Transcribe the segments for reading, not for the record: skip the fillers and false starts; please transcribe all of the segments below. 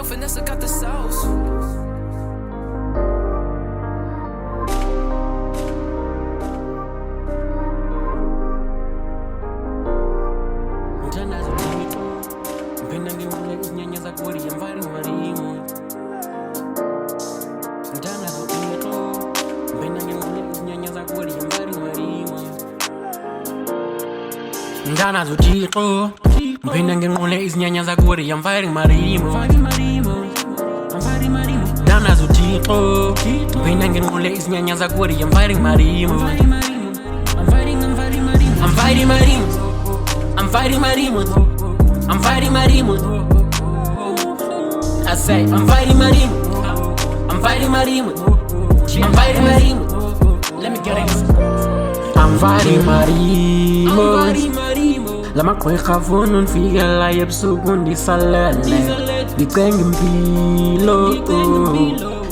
Vanessa got the sauce. Ndana zutiko mpenda ngenqule izinyanya zakuri I'm fighting marimo Ndana zutiko mpenda ngenqule izinyanya zakuri I'm fighting marimo I'm fighting marimo I'm fighting marimo I'm fighting marimo I say I'm fighting marimo I'm fighting marimo I'm fighting marimo Let me get it I'm fighting marimo Lama kwekha funa nfikela ebusuku ndisalele Ngicenga impilo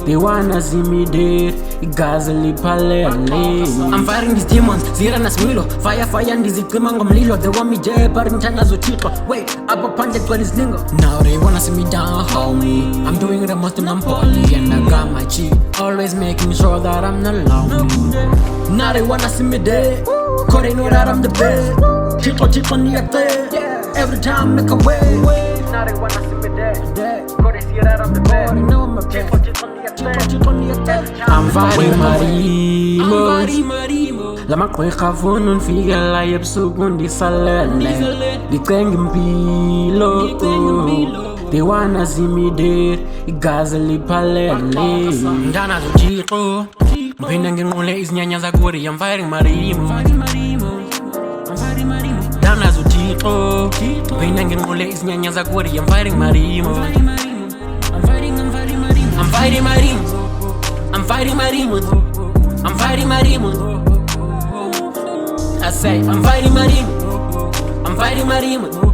They wanna see me dead Igazi liphalele I'm fighting these demons zira nasimilo Fire ndizicima ngomlilo They want me dead but ngithanda zothixo Wait apha phandle gcwele izilingo Now they wanna see me down homie I'm doing the most and I'm poly And I got my G Always making sure that I'm not lonely Now they wanna see me dead Cause they know that I'm the best Chico niyate Every time make a way Now they wanna see me dead Cause they see that I'm the best They know I'm a best Chico niyate I'm fighting marimo Lama kwekha funa nfikela ebusuku ndisalele Ngicenga impilo They wanna see me dead Igazi liphalele Ndana zothixo mpenda ngenqule izinyanya zakuri I'm fighting marimo Ndana zothixo mpenda ngenqule izinyanya zakuri I'm fighting marimo I'm fighting marimo I'm fighting marimo I'm fighting marimo I say I'm fighting marimo I'm fighting marimo